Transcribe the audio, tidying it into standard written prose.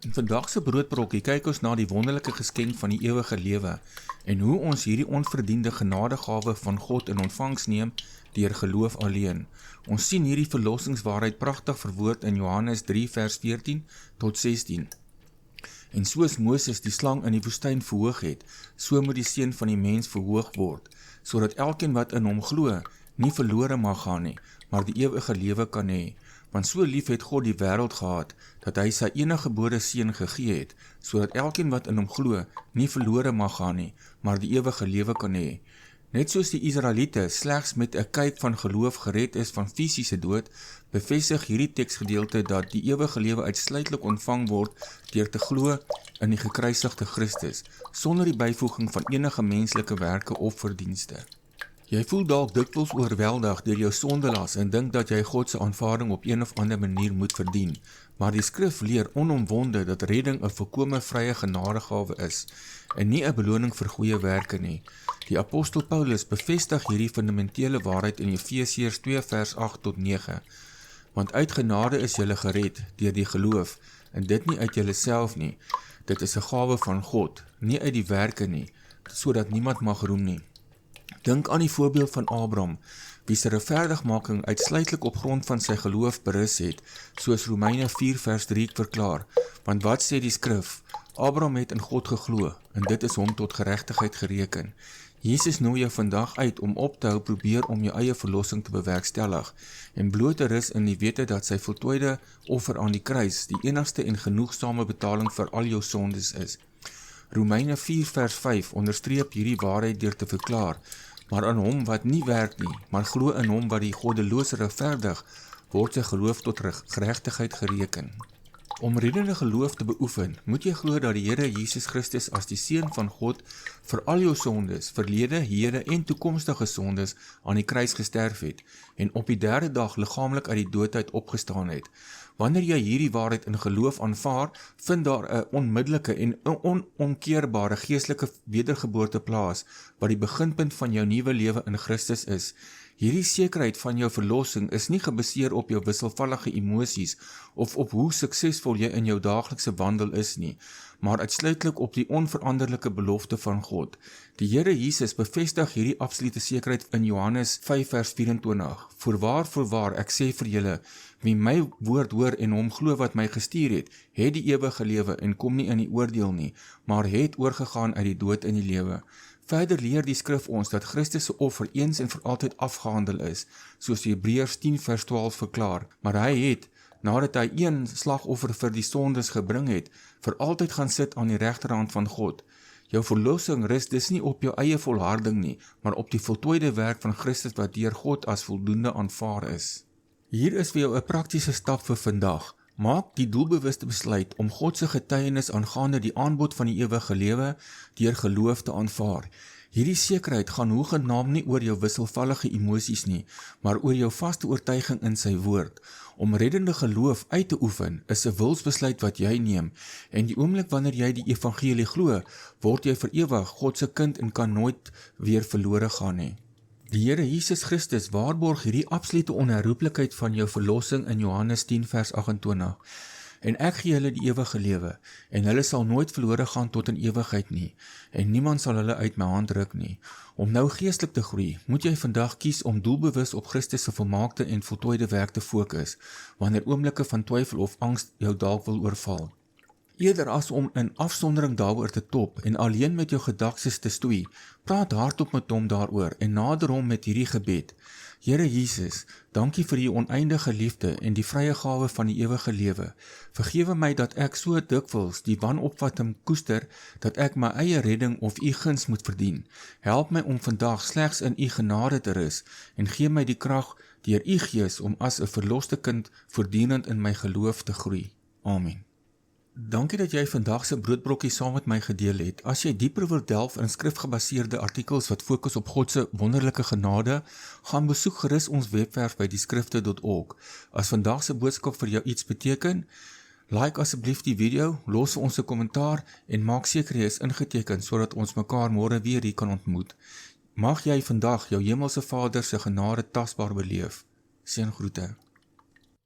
In vandag se broodbrokkie kyk ons na die wonderlike geskenk van die ewige lewe en hoe ons hierdie onverdiende genadegawe van God in ontvangs neem deur geloof alleen. Ons sien hierdie verlossingswaarheid pragtig verwoord in Johannes 3 vers 14 tot 16. En soos Moses die slang in die woestyn verhoog het, so moet die seun van die mens verhoog word, sodat elkeen wat in hom glo, nie verlore mag gaan nie, maar die ewige lewe kan hê. Want so lief het God die wêreld gehad, dat hy sy eniggebore seun gegee het, sodat elkeen wat in hom glo, nie verlore mag gaan nie, maar die ewige lewe kan hê. Net soos die Israeliete slegs met 'n kyk van geloof gered is van fisiese dood, bevestig hierdie teksgedeelte dat die ewige lewe uitsluitlik ontvang word deur te glo in die gekruisigde Christus, sonder die byvoeging van enige menslike werke of verdienste. Jy voel dalk dikwels oorweldig deur jou sondelas en dink dat jy God se aanvaarding op een of ander manier moet verdien, maar die skrif leer onomwonde dat redding 'n volkome vrye genadegawe is en nie 'n beloning vir goeie werke nie. Die apostel Paulus bevestig hierdie fundamentele waarheid in Efesiërs 2 vers 8 tot 9. Want uit genade is julle gered deur die geloof, en dit nie uit julleself nie. Dit is 'n gawe van God, nie uit die werke nie, sodat niemand mag roem nie. Dink aan die voorbeeld van Abraham, wie se regverdigmaking uitsluitlik op grond van sy geloof berus het, soos Romeine 4 vers 3 verklaar. Want wat sê die skrif? Abraham het in God geglo, en dit is hom tot geregtigheid gereken. Jesus nooi jou vandag uit om op te hou probeer om jou eie verlossing te bewerkstellig, en bloot te rus in die wete dat sy voltooide offer aan die kruis die enigste en genoegsame betaling vir al jou sondes is. Romeine 4 vers 5 onderstreep hierdie waarheid deur te verklaar, maar aan hom wat nie werk nie, maar glo in hom wat die goddelose regverdig, word sy geloof tot geregtigheid gereken. Om reddende geloof te beoefen, moet jy glo dat die Here Jesus Christus as die Seun van God vir al jou sondes, verlede, hede en toekomstige sondes aan die kruis gesterf het en op die derde dag liggaamlik uit die dood uit opgestaan het. Wanneer jy hierdie waarheid in geloof aanvaar, vind daar 'n onmiddellike en 'n onomkeerbare geestelike wedergeboorte plaas, wat die beginpunt van jou nuwe lewe in Christus is. Hierdie sekerheid van jou verlossing is nie gebaseer op jou wisselvallige emosies of op hoe suksesvol jy in jou daaglikse wandel is nie, maar uitsluitlik op die onveranderlike belofte van God. Die Here Jesus bevestig hierdie absolute sekerheid in Johannes 5 vers 24. Voorwaar, ek sê vir julle, wie my woord hoor en hom glo wat my gestuur het die ewige lewe en kom nie in die oordeel nie, maar het oorgegaan uit die dood in die lewe. Verder leer die skrif ons dat Christus se offer eens en vir altyd afgehandel is, soos Hebreërs 10 vers 12 verklaar, maar hy het, nadat hy een slagoffer vir die sondes gebring het, vir altyd gaan sit aan die regterhand van God. Jou verlossing rus dus nie op jou eie volharding nie, maar op die voltooide werk van Christus wat deur God as voldoende aanvaar is. Hier is vir jou 'n praktiese stap vir vandag. Maak die doelbewuste besluit om God se getuienis aangaande die aanbod van die ewige lewe deur geloof te aanvaar. Hierdie sekerheid gaan hoegenaamd nie oor jou wisselvallige emosies nie, maar oor jou vaste oortuiging in sy woord. Om reddende geloof uit te oefen is 'n wilsbesluit wat jy neem, en die oomblik wanneer jy die evangelie glo, word jy vir ewig God se kind en kan nooit weer verlore gaan nie. Die Here Jesus Christus waarborg hierdie absolute onherroepelikheid van jou verlossing in Johannes 10 vers 28. En ek gee hulle die ewige lewe, en hulle sal nooit verlore gaan tot in ewigheid nie, en niemand sal hulle uit my hand ruk nie. Om nou geestelik te groei, moet jy vandag kies om doelbewus op Christus se volmaakte en voltooide werk te fokus, wanneer oomblikke van twyfel of angs jou dalk wil oorval. Eerder as om in afsondering daaroor te top en alleen met jou gedagtes te stoei, praat hardop met hom daaroor en nader hom met hierdie gebed. Here Jesus, dankie vir u oneindige liefde en die vrye gawe van die ewige lewe. Vergewe my dat ek so dikwels die wanopvatting koester dat ek my eie redding of u guns moet verdien. Help my om vandag slegs in u genade te rus en gee my die krag deur u gees om as 'n verloste kind voortdurend in my geloof te groei. Amen. Dankie dat jy vandag se broodbrokkie saam met my gedeel het. As jy dieper wil delf in skrifgebaseerde artikels wat fokus op God se wonderlike genade, gaan besoek gerus ons webwerf by dieskrifte.org. As vandag se boodskap vir jou iets beteken, like asseblief die video, los vir ons 'n kommentaar en maak seker jy is ingeteken sodat ons mekaar môre weer hier kan ontmoet. Mag jy vandag jou hemelse Vader se genade tasbaar beleef. Seëngroete.